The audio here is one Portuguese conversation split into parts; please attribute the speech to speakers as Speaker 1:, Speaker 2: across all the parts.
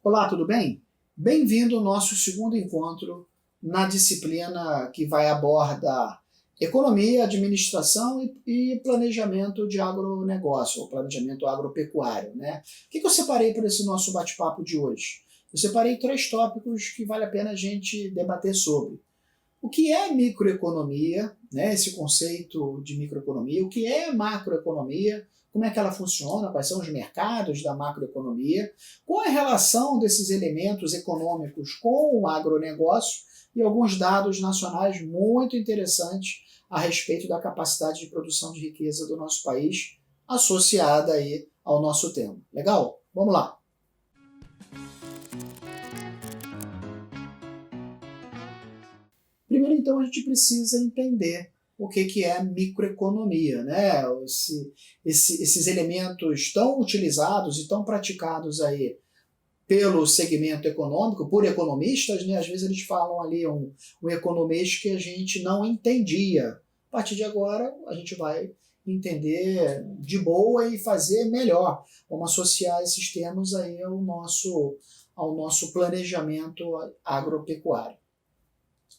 Speaker 1: Olá, tudo bem? Bem-vindo ao nosso segundo encontro na disciplina que vai abordar economia, administração e planejamento de agronegócio, ou planejamento agropecuário, né? O que eu separei para esse nosso bate-papo de hoje? Eu separei 3 tópicos que vale a pena a gente debater sobre. O que é microeconomia, né, esse conceito de microeconomia, o que é macroeconomia, como é que ela funciona, quais são os mercados da macroeconomia, qual é a relação desses elementos econômicos com o agronegócio e alguns dados nacionais muito interessantes a respeito da capacidade de produção de riqueza do nosso país associada aí ao nosso tema. Legal? Vamos lá! Primeiro, então, a gente precisa entender o que é microeconomia, né? Esses elementos tão utilizados e tão praticados aí pelo segmento econômico, por economistas, né? Às vezes eles falam ali um economês que a gente não entendia. A partir de agora, a gente vai entender de boa e fazer melhor. Vamos associar esses termos aí ao nosso planejamento agropecuário.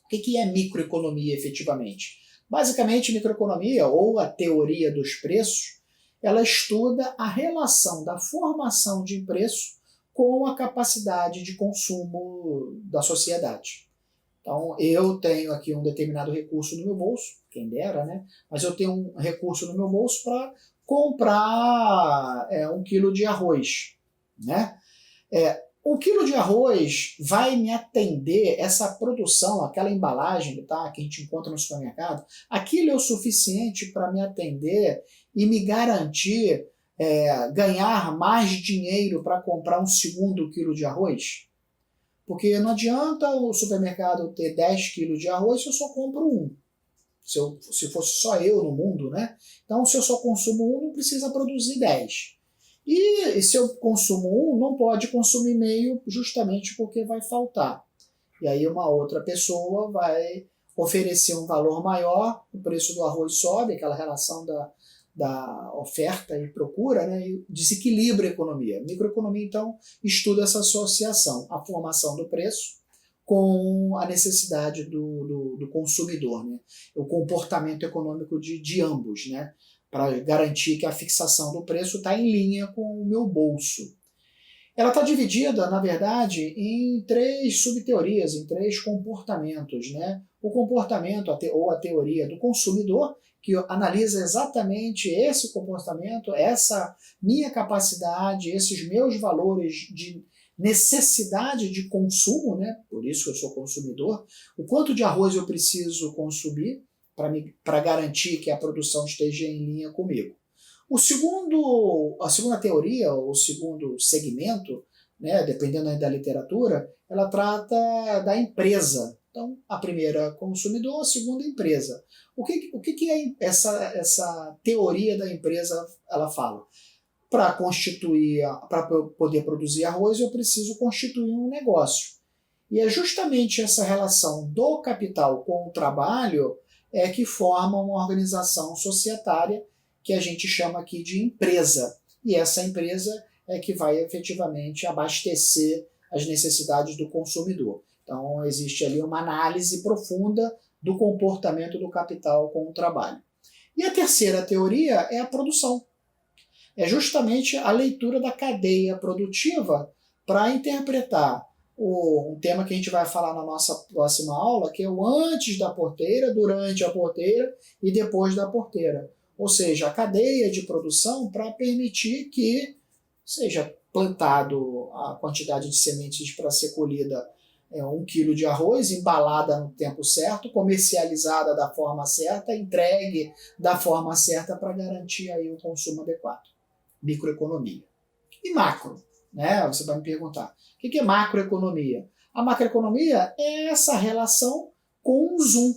Speaker 1: O que é microeconomia efetivamente? Basicamente, microeconomia, ou a teoria dos preços, ela estuda a relação da formação de preço com a capacidade de consumo da sociedade. Então, eu tenho aqui um determinado recurso no meu bolso, quem dera, né? Mas eu tenho um recurso no meu bolso para comprar 1 quilo de arroz, né? 1 quilo de arroz vai me atender, essa produção, aquela embalagem tá, que a gente encontra no supermercado, aquilo é o suficiente para me atender e me garantir ganhar mais dinheiro para comprar um segundo quilo de arroz? Porque não adianta o supermercado ter 10 quilos de arroz se eu só compro um. Se fosse só eu no mundo, né? Então, se eu só consumo um, não precisa produzir 10. E se eu consumo um, não pode consumir meio, justamente porque vai faltar. E aí uma outra pessoa vai oferecer um valor maior, o preço do arroz sobe, aquela relação da oferta e procura, né, e desequilibra a economia. A microeconomia, então, estuda essa associação, a formação do preço com a necessidade do consumidor, né, o comportamento econômico de ambos, né, para garantir que a fixação do preço está em linha com o meu bolso. Ela está dividida, na verdade, em 3 subteorias, em 3 comportamentos, né? O comportamento ou a teoria do consumidor, que analisa exatamente esse comportamento, essa minha capacidade, esses meus valores de necessidade de consumo, né? Por isso que eu sou consumidor, o quanto de arroz eu preciso consumir para garantir que a produção esteja em linha comigo. A segunda teoria, o segundo segmento, né, dependendo da literatura, ela trata da empresa. Então, a primeira consumidor, a segunda empresa. O que é essa teoria da empresa? Ela fala, para poder produzir arroz, eu preciso constituir um negócio. E é justamente essa relação do capital com o trabalho que forma uma organização societária que a gente chama aqui de empresa. E essa empresa é que vai efetivamente abastecer as necessidades do consumidor. Então, existe ali uma análise profunda do comportamento do capital com o trabalho. E a terceira teoria é a produção. É justamente a leitura da cadeia produtiva para interpretar um tema que a gente vai falar na nossa próxima aula, que é o antes da porteira, durante a porteira e depois da porteira. Ou seja, a cadeia de produção para permitir que seja plantado a quantidade de sementes para ser colhida 1 quilo de arroz, embalada no tempo certo, comercializada da forma certa, entregue da forma certa para garantir aí o consumo adequado. Microeconomia. E macro? Né? Você vai me perguntar, o que é macroeconomia? A macroeconomia é essa relação com o zoom.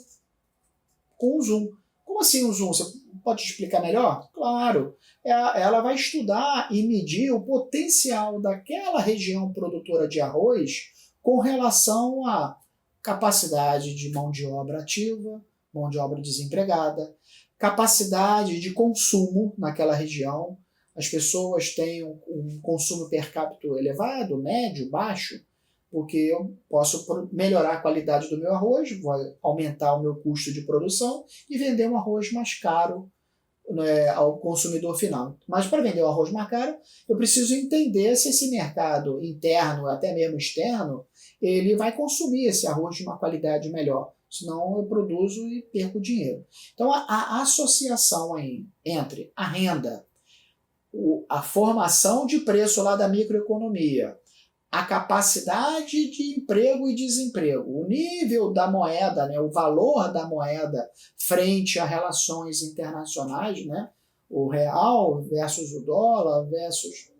Speaker 1: Com o zoom. Como assim o zoom? Você pode explicar melhor? Claro. Ela vai estudar e medir o potencial daquela região produtora de arroz com relação à capacidade de mão de obra ativa, mão de obra desempregada, capacidade de consumo naquela região. as pessoas têm um consumo per capita elevado, médio, baixo, porque eu posso melhorar a qualidade do meu arroz, vou aumentar o meu custo de produção e vender um arroz mais caro, né, ao consumidor final. Mas para vender o arroz mais caro, eu preciso entender se esse mercado interno, até mesmo externo, ele vai consumir esse arroz de uma qualidade melhor. Senão eu produzo e perco dinheiro. Então a associação aí entre a renda, a formação de preço lá da microeconomia, a capacidade de emprego e desemprego, o nível da moeda, né, o valor da moeda frente a relações internacionais, né, o real versus o dólar versus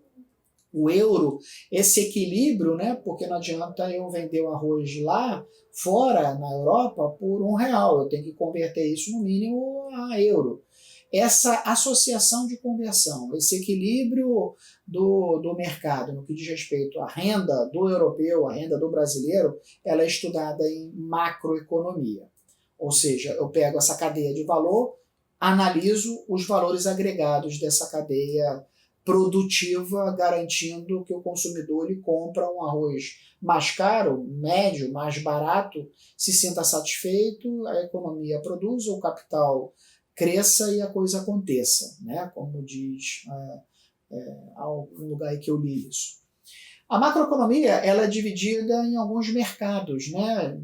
Speaker 1: o euro, esse equilíbrio, né, porque não adianta eu vender o arroz lá fora, na Europa, por R$1, eu tenho que converter isso no mínimo a euro. Essa associação de conversão, esse equilíbrio do mercado no que diz respeito à renda do europeu, à renda do brasileiro, ela é estudada em macroeconomia. Ou seja, eu pego essa cadeia de valor, analiso os valores agregados dessa cadeia produtiva, garantindo que o consumidor ele compra um arroz mais caro, médio, mais barato, se sinta satisfeito, a economia produza, o capital cresça e a coisa aconteça, né? Como diz algum lugar aí que eu li isso. A macroeconomia ela é dividida em alguns mercados, né?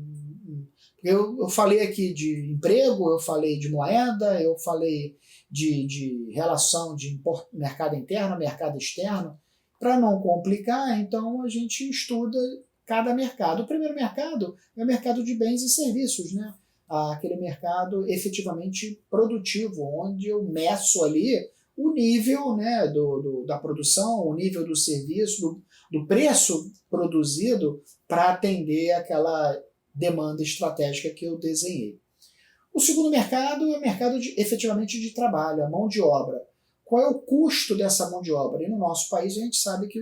Speaker 1: Eu falei aqui de emprego, eu falei de moeda, eu falei de relação de mercado interno, mercado externo. Para não complicar, então a gente estuda cada mercado. O primeiro mercado é o mercado de bens e serviços, né? Aquele mercado efetivamente produtivo, onde eu meço ali o nível, né, da produção, o nível do serviço, do preço produzido para atender aquela demanda estratégica que eu desenhei. O segundo mercado é o mercado efetivamente de trabalho, a mão de obra. Qual é o custo dessa mão de obra? E no nosso país a gente sabe que,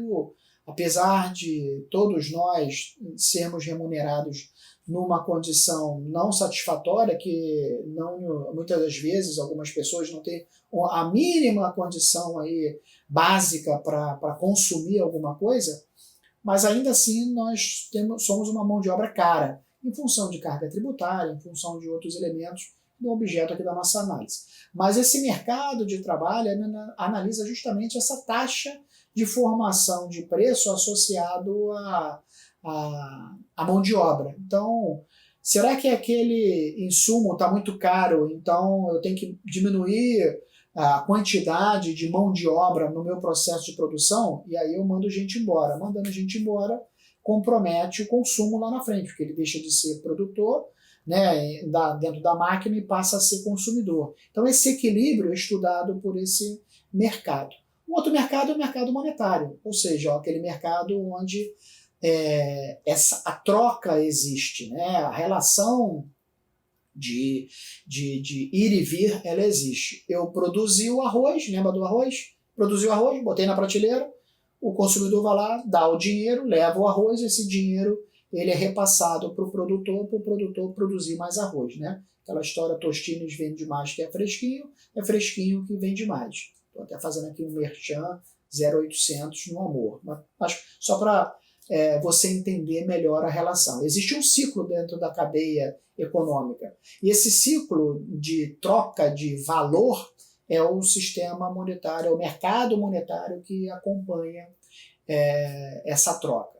Speaker 1: apesar de todos nós sermos remunerados numa condição não satisfatória, que não, muitas das vezes algumas pessoas não têm a mínima condição aí básica para consumir alguma coisa, mas ainda assim nós somos uma mão de obra cara, em função de carga tributária, em função de outros elementos do objeto aqui da nossa análise. Mas esse mercado de trabalho analisa justamente essa taxa de formação de preço associado à mão de obra. Então, será que aquele insumo está muito caro, então eu tenho que diminuir a quantidade de mão de obra no meu processo de produção? E aí eu mando gente embora. Mandando gente embora compromete o consumo lá na frente, porque ele deixa de ser produtor, né, dentro da máquina e passa a ser consumidor. Então esse equilíbrio é estudado por esse mercado. O outro mercado é o mercado monetário, ou seja, aquele mercado onde a troca existe, né, a relação de ir e vir, ela existe. Eu produzi o arroz, lembra do arroz? Produzi o arroz, botei na prateleira, o consumidor vai lá, dá o dinheiro, leva o arroz, esse dinheiro ele é repassado para o produtor produzir mais arroz, né? Aquela história, Tostines vende mais que é fresquinho que vende mais. Estou até fazendo aqui um merchan 0800 no amor, mas só para você entender melhor a relação. Existe um ciclo dentro da cadeia econômica, e esse ciclo de troca de valor é o sistema monetário, é o mercado monetário que acompanha essa troca.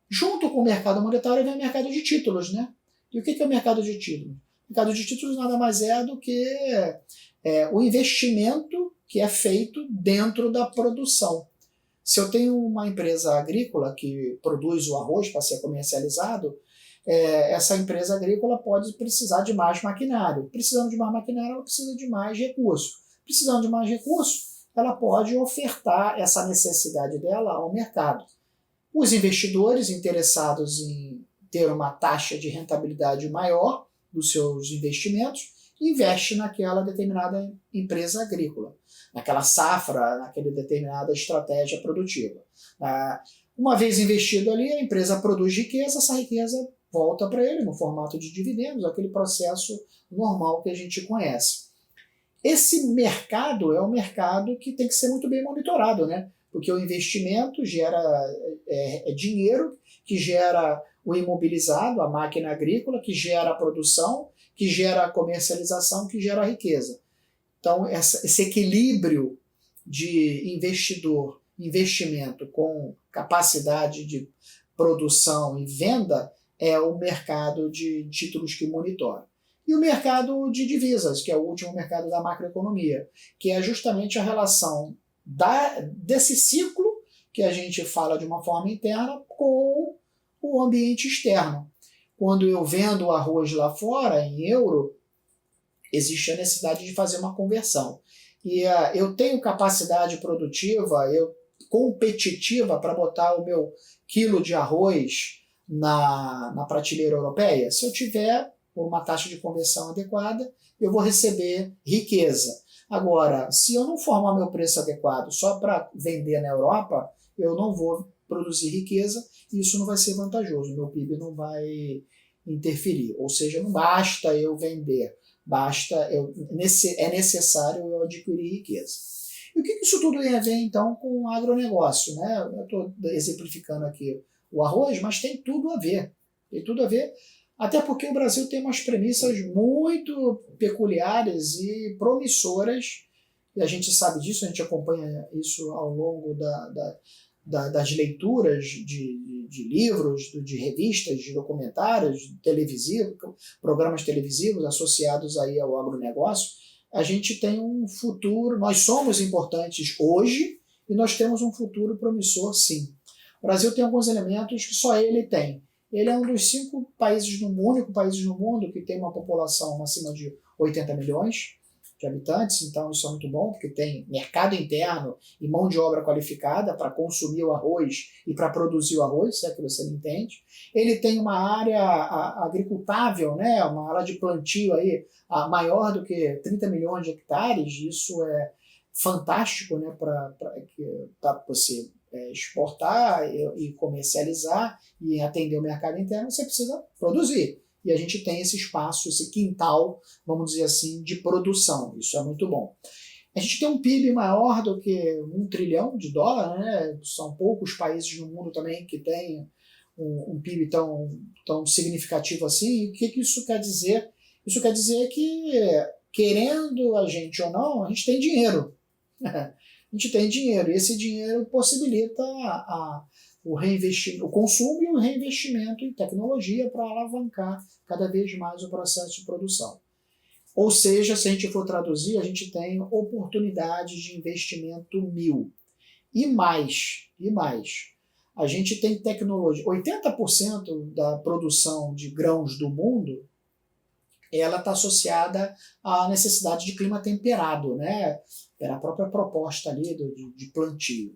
Speaker 1: Junto com o mercado monetário vem o mercado de títulos, né? E o que é o mercado de títulos? O mercado de títulos nada mais é do que o investimento que é feito dentro da produção. Se eu tenho uma empresa agrícola que produz o arroz para ser comercializado, essa empresa agrícola pode precisar de mais maquinário. Precisando de mais maquinário, ela precisa de mais recursos. Precisando de mais recursos, ela pode ofertar essa necessidade dela ao mercado. Os investidores interessados em ter uma taxa de rentabilidade maior dos seus investimentos investem naquela determinada empresa agrícola, naquela safra, naquela determinada estratégia produtiva. Uma vez investido ali, a empresa produz riqueza, essa riqueza volta para ele no formato de dividendos, aquele processo normal que a gente conhece. Esse mercado é um mercado que tem que ser muito bem monitorado, né? Porque o investimento gera dinheiro, que gera o imobilizado, a máquina agrícola, que gera a produção, que gera a comercialização, que gera a riqueza. Então, esse equilíbrio de investimento com capacidade de produção e venda é o mercado de títulos que monitora. E o mercado de divisas, que é o último mercado da macroeconomia, que é justamente a relação desse ciclo que a gente fala de uma forma interna com o ambiente externo. Quando eu vendo o arroz lá fora, em euro, existe a necessidade de fazer uma conversão. E eu tenho capacidade produtiva, competitiva para botar o meu quilo de arroz na prateleira europeia? Se eu tiver uma taxa de conversão adequada, eu vou receber riqueza. Agora, se eu não formar meu preço adequado só para vender na Europa, eu não vou produzir riqueza e isso não vai ser vantajoso, meu PIB não vai interferir. Ou seja, não basta eu vender, é necessário eu adquirir riqueza. E o que isso tudo tem a ver, então, com o agronegócio? Né? Eu estou exemplificando aqui o arroz, mas tem tudo a ver. Tem tudo a ver, até porque o Brasil tem umas premissas muito peculiares e promissoras, e a gente sabe disso, a gente acompanha isso ao longo das leituras de livros, de revistas, de documentários televisivos, programas televisivos associados aí ao agronegócio. A gente tem um futuro, nós somos importantes hoje e nós temos um futuro promissor, sim. O Brasil tem alguns elementos que só ele tem. Ele é um dos 5 países no mundo, único país no mundo que tem uma população acima de 80 milhões de habitantes, então isso é muito bom, porque tem mercado interno e mão de obra qualificada para consumir o arroz e para produzir o arroz, se é que você não entende. Ele tem uma área agricultável, né, uma área de plantio aí, maior do que 30 milhões de hectares, isso é fantástico, né, para você exportar e comercializar e atender o mercado interno, você precisa produzir. E a gente tem esse espaço, esse quintal, vamos dizer assim, de produção. Isso é muito bom. A gente tem um PIB maior do que $1 trilhão, né? São poucos países no mundo também que têm um PIB tão significativo assim. E o que isso quer dizer? Isso quer dizer que, querendo a gente ou não, a gente tem dinheiro. A gente tem dinheiro, e esse dinheiro possibilita o consumo e o reinvestimento em tecnologia para alavancar cada vez mais o processo de produção. Ou seja, se a gente for traduzir, a gente tem oportunidades de investimento 1000. E mais. A gente tem tecnologia. 80% da produção de grãos do mundo ela está associada à necessidade de clima temperado, né? Era a própria proposta ali de plantio.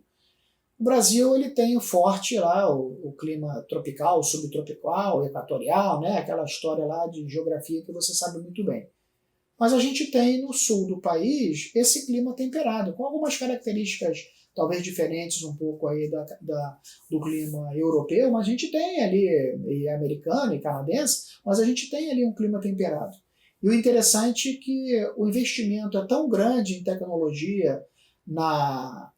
Speaker 1: O Brasil ele tem o forte lá, o clima tropical, subtropical, equatorial, né? Aquela história lá de geografia que você sabe muito bem. Mas a gente tem no sul do país esse clima temperado, com algumas características talvez diferentes um pouco aí do clima europeu, mas a gente tem ali, e americano e canadense, mas a gente tem ali um clima temperado. E o interessante é que o investimento é tão grande em tecnologia na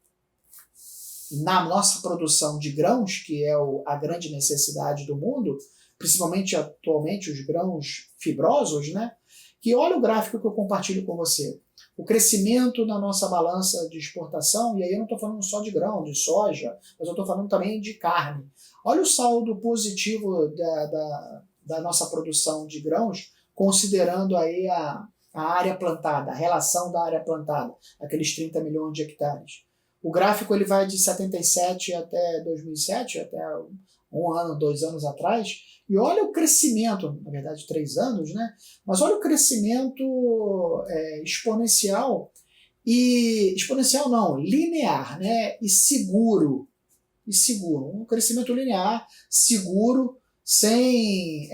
Speaker 1: nossa produção de grãos, que é a grande necessidade do mundo, principalmente atualmente os grãos fibrosos, né? Que olha o gráfico que eu compartilho com você. O crescimento na nossa balança de exportação, e aí eu não estou falando só de grão, de soja, mas eu estou falando também de carne. Olha o saldo positivo da nossa produção de grãos, considerando aí a área plantada, a relação da área plantada, aqueles 30 milhões de hectares. O gráfico ele vai de 77 até 2007, até 1 ano, 2 anos atrás, e olha o crescimento, na verdade 3 anos, né? Mas olha o crescimento exponencial, linear, né? E seguro. Um crescimento linear, seguro, sem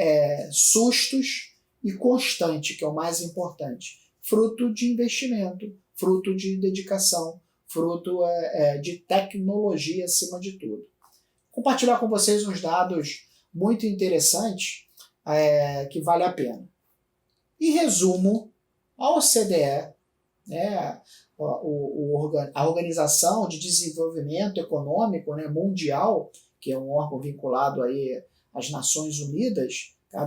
Speaker 1: sustos e constante, que é o mais importante. Fruto de investimento, fruto de dedicação, fruto de tecnologia acima de tudo. Compartilhar com vocês uns dados muito interessantes que vale a pena. Em resumo, a OCDE né? A Organização de Desenvolvimento Econômico, né, Mundial, que é um órgão vinculado aí às Nações Unidas. A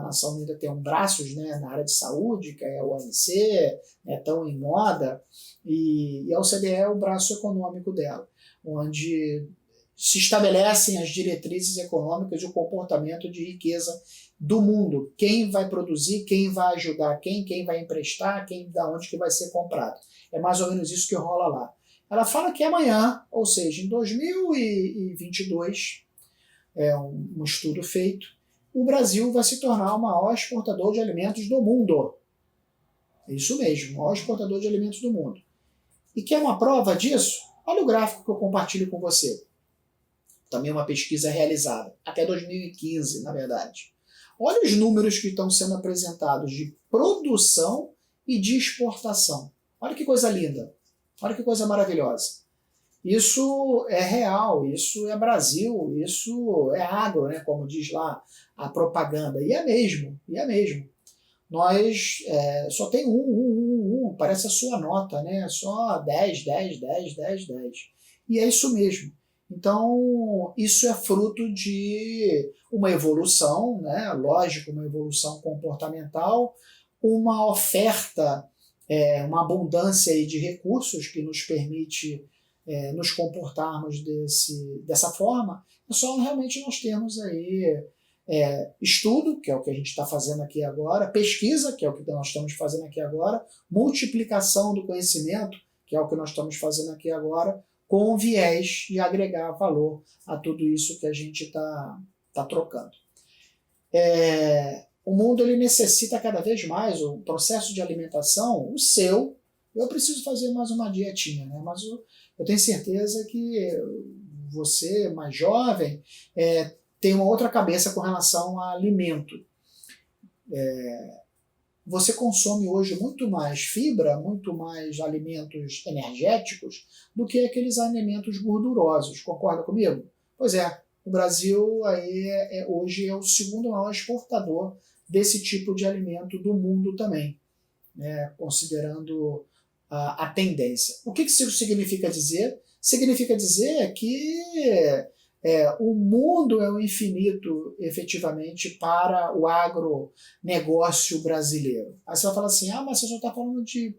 Speaker 1: Nação Unida tem um braços, né, na área de saúde, que é a OMC, né, tão em moda, e a OCDE é o braço econômico dela, onde se estabelecem as diretrizes econômicas e o comportamento de riqueza do mundo. Quem vai produzir, quem vai ajudar quem vai emprestar, da onde que vai ser comprado. É mais ou menos isso que rola lá. Ela fala que amanhã, ou seja, em 2022, é um estudo feito, o Brasil vai se tornar o maior exportador de alimentos do mundo. É isso mesmo, o maior exportador de alimentos do mundo. E quer uma prova disso? Olha o gráfico que eu compartilho com você. Também uma pesquisa realizada, até 2015, na verdade. Olha os números que estão sendo apresentados de produção e de exportação. Olha que coisa linda, olha que coisa maravilhosa. Isso é real, isso é Brasil, isso é agro, né, como diz lá a propaganda. E é mesmo, e é mesmo. Nós só tem parece a sua nota, né? Só 10, 10, 10, 10, 10. E é isso mesmo. Então, isso é fruto de uma evolução, né? Lógico, uma evolução comportamental, uma oferta, uma abundância aí de recursos que nos permite nos comportarmos dessa forma. É só realmente nós temos aí estudo, que é o que a gente está fazendo aqui agora, pesquisa, que é o que nós estamos fazendo aqui agora, multiplicação do conhecimento, que é o que nós estamos fazendo aqui agora, com viés de agregar valor a tudo isso que a gente está trocando. O mundo ele necessita cada vez mais o processo de alimentação, o seu. Eu preciso fazer mais uma dietinha, né? Mas eu tenho certeza que você, mais jovem, tem uma outra cabeça com relação a alimento. Você consome hoje muito mais fibra, muito mais alimentos energéticos do que aqueles alimentos gordurosos. Concorda comigo? Pois é, o Brasil aí hoje é o segundo maior exportador desse tipo de alimento do mundo também, né, considerando a tendência. O que isso significa dizer? Significa dizer que o mundo é o infinito, efetivamente, para o agronegócio brasileiro. Aí você vai falar assim, mas você só está falando de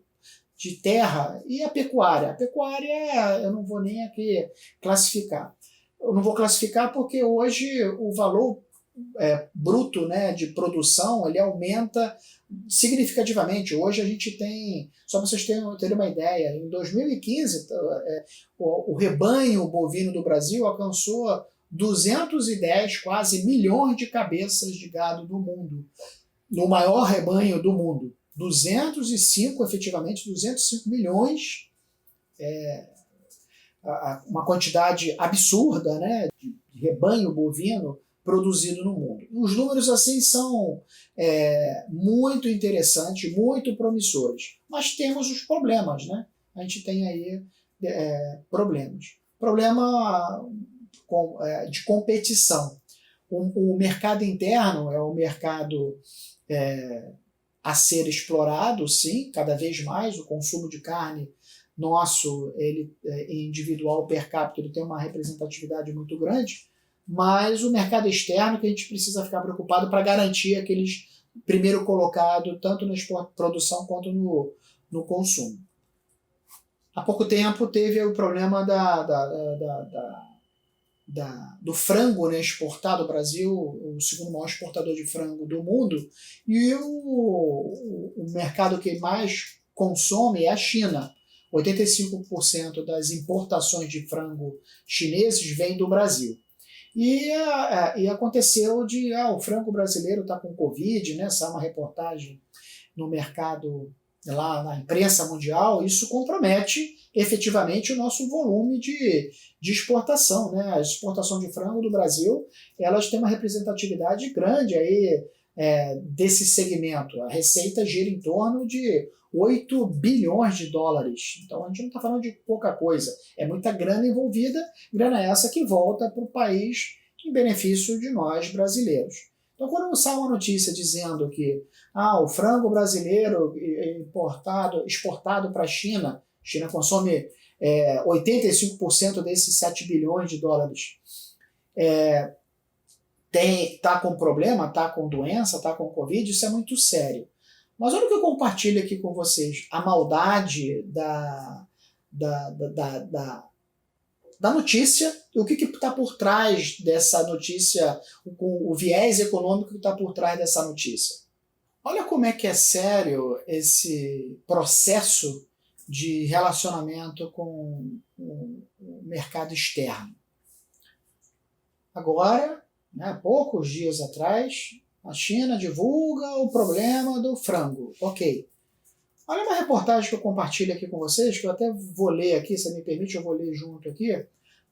Speaker 1: terra. E a pecuária? A pecuária eu não vou nem aqui classificar. Eu não vou classificar porque hoje o valor bruto, né, de produção ele aumenta significativamente. Hoje a gente tem, só para vocês terem uma ideia, em 2015 o rebanho bovino do Brasil alcançou 210 quase milhões de cabeças de gado do mundo, no maior rebanho do mundo. 205 milhões, uma quantidade absurda, né, de rebanho bovino produzido no mundo. Os números assim são muito interessantes, muito promissores, mas temos os problemas, né? A gente tem aí problemas. Problema de competição. O mercado interno é um mercado a ser explorado, sim, cada vez mais. O consumo de carne nosso, ele individual per capita, ele tem uma representatividade muito grande, mas o mercado externo que a gente precisa ficar preocupado para garantir aqueles primeiro colocado tanto na produção quanto no consumo. Há pouco tempo teve o problema do frango, né, exportado ao Brasil, o segundo maior exportador de frango do mundo, e o mercado que mais consome é a China. 85% das importações de frango chineses vêm do Brasil. E aconteceu o frango brasileiro está com Covid, né? Saiu uma reportagem no mercado, lá na imprensa mundial, isso compromete efetivamente o nosso volume de exportação, né? A exportação de frango do Brasil, elas têm uma representatividade grande aí, desse segmento. A receita gira em torno de 8 bilhões de dólares. Então a gente não está falando de pouca coisa. É muita grana envolvida, grana essa que volta para o país em benefício de nós brasileiros. Então, quando sai uma notícia dizendo que o frango brasileiro exportado para a China consome 85% desses 7 bilhões de dólares, está com problema, está com doença, está com Covid, isso é muito sério. Mas olha o que eu compartilho aqui com vocês, a maldade da notícia e o que está por trás dessa notícia, o viés econômico que está por trás dessa notícia. Olha como é que é sério esse processo de relacionamento com o mercado externo. Agora, poucos dias atrás, a China divulga o problema do frango. Ok. Olha uma reportagem que eu compartilho aqui com vocês, que eu até vou ler aqui, se me permite, eu vou ler junto aqui,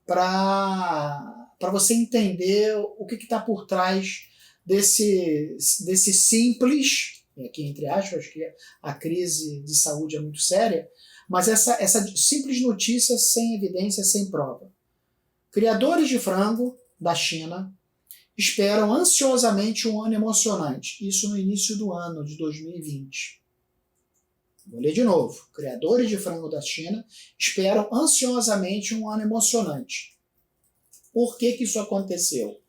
Speaker 1: para você entender o que está por trás desse simples, aqui entre aspas, que a crise de saúde é muito séria, mas essa simples notícia sem evidência, sem prova. Criadores de frango da China esperam ansiosamente um ano emocionante. Isso no início do ano de 2020. Vou ler de novo. Criadores de frango da China esperam ansiosamente um ano emocionante. Por que isso aconteceu?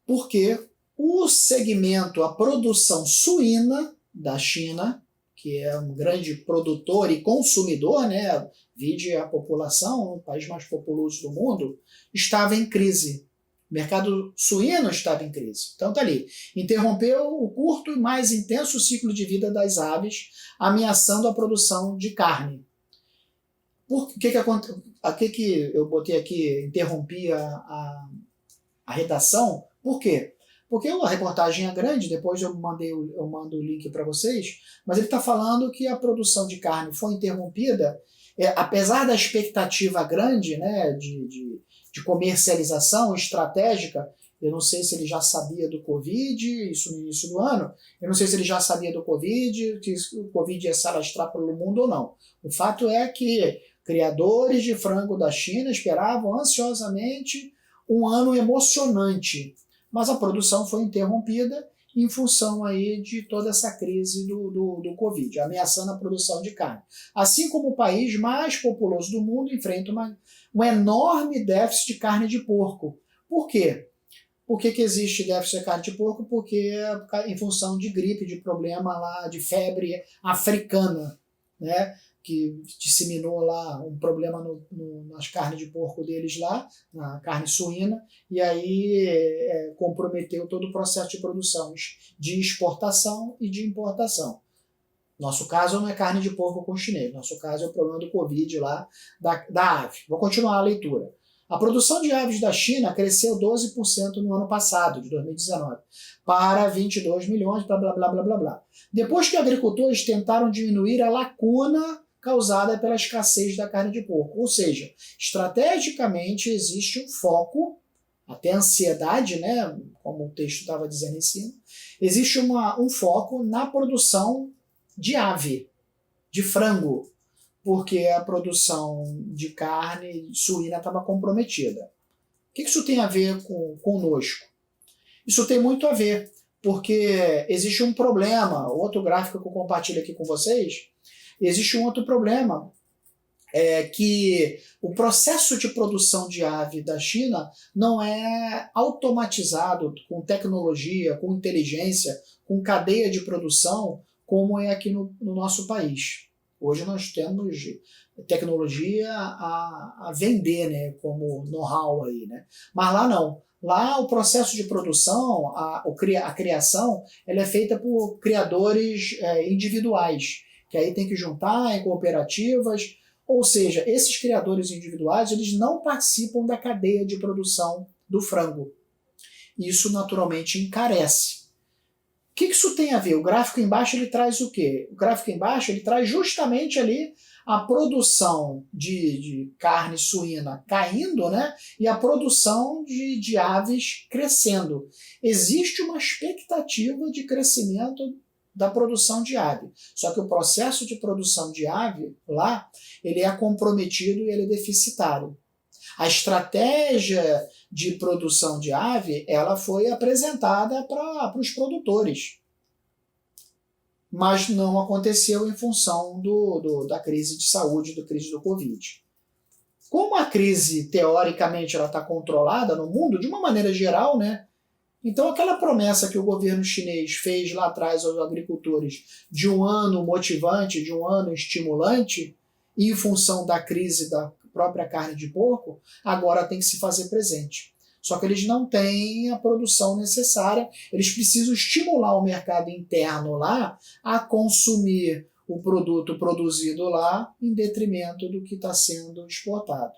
Speaker 1: Porque o segmento, a produção suína da China, que é um grande produtor e consumidor, vide a população, o país mais populoso do mundo, estava em crise. O mercado suíno estava em crise. Então está ali. Interrompeu o curto e mais intenso ciclo de vida das aves, ameaçando a produção de carne. Por que eu botei aqui, interrompi a redação? Por quê? Porque a reportagem é grande, depois eu mando o link para vocês, mas ele está falando que a produção de carne foi interrompida, apesar da expectativa grande de comercialização estratégica. Eu não sei se ele já sabia do Covid, isso no início do ano, eu não sei se ele já sabia do Covid, que o Covid ia se alastrar pelo mundo ou não. O fato é que criadores de frango da China esperavam ansiosamente um ano emocionante, mas a produção foi interrompida em função aí de toda essa crise do Covid, ameaçando a produção de carne. Assim como o país mais populoso do mundo enfrenta um enorme déficit de carne de porco. Por quê? Por que existe déficit de carne de porco? Porque em função de gripe, de problema lá, de febre africana, que disseminou lá um problema nas carnes de porco deles lá, na carne suína, e aí comprometeu todo o processo de produção, de exportação e de importação. Nosso caso não é carne de porco com chinês, nosso caso é o problema do Covid lá, da ave. Vou continuar a leitura. A produção de aves da China cresceu 12% no ano passado, de 2019, para 22 milhões, blá, blá, blá, blá, blá, blá. Depois que agricultores tentaram diminuir a lacuna causada pela escassez da carne de porco. Ou seja, estrategicamente existe um foco, até ansiedade, como o texto estava dizendo em cima, existe um foco na produção de ave, de frango, porque a produção de carne suína estava comprometida. O que isso tem a ver conosco? Isso tem muito a ver, porque existe um problema, outro gráfico que eu compartilho aqui com vocês, existe um outro problema, que o processo de produção de ave da China não é automatizado com tecnologia, com inteligência, com cadeia de produção, como é aqui no nosso país. Hoje nós temos tecnologia a vender, como know-how aí, Mas lá não. Lá o processo de produção, a criação, ela é feita por criadores individuais, que aí tem que juntar em cooperativas, ou seja, esses criadores individuais eles não participam da cadeia de produção do frango. Isso naturalmente encarece. O que isso tem a ver? O gráfico embaixo ele traz o quê? O gráfico embaixo ele traz justamente ali a produção de carne suína caindo, e a produção de aves crescendo. Existe uma expectativa de crescimento da produção de ave. Só que o processo de produção de ave lá, ele é comprometido e ele é deficitário. A estratégia de produção de ave, ela foi apresentada para os produtores. Mas não aconteceu em função da crise de saúde, da crise do Covid. Como a crise, teoricamente, ela está controlada no mundo, de uma maneira geral, né? Então aquela promessa que o governo chinês fez lá atrás aos agricultores de um ano motivante, de um ano estimulante, em função da crise da própria carne de porco, agora tem que se fazer presente. Só que eles não têm a produção necessária, eles precisam estimular o mercado interno lá a consumir o produto produzido lá em detrimento do que está sendo exportado.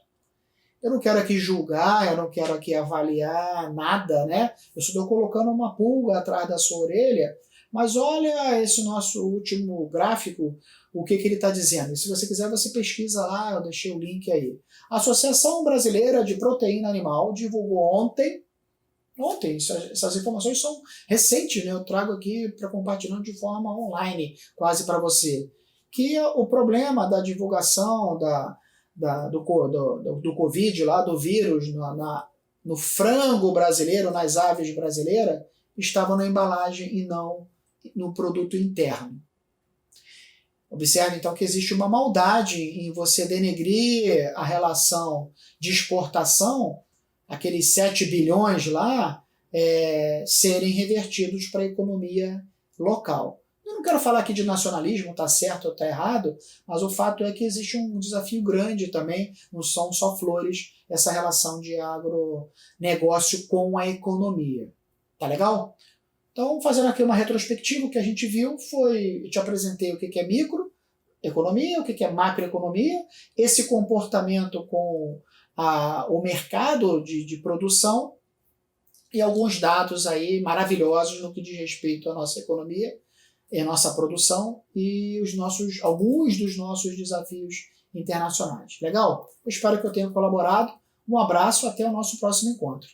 Speaker 1: Eu não quero aqui julgar, eu não quero aqui avaliar nada, né? Eu só estou colocando uma pulga atrás da sua orelha, mas olha esse nosso último gráfico, o que ele está dizendo. E se você quiser, você pesquisa lá, eu deixei o link aí. A Associação Brasileira de Proteína Animal divulgou ontem, essas informações são recentes, né? Eu trago aqui para compartilhar de forma online, quase para você, que o problema da divulgação do Covid, lá do vírus, no frango brasileiro, nas aves brasileiras, estava na embalagem e não no produto interno. Observe, então, que existe uma maldade em você denegrir a relação de exportação, aqueles 7 bilhões lá, serem revertidos para a economia local. Eu não quero falar aqui de nacionalismo, está certo ou está errado, mas o fato é que existe um desafio grande também, não são só flores, essa relação de agronegócio com a economia. Tá legal? Então, fazendo aqui uma retrospectiva, o que a gente viu foi, eu te apresentei o que é microeconomia, o que é macroeconomia, esse comportamento com o mercado de produção e alguns dados aí maravilhosos no que diz respeito à nossa economia, a nossa produção e alguns dos nossos desafios internacionais. Legal? Eu espero que eu tenha colaborado. Um abraço, até o nosso próximo encontro.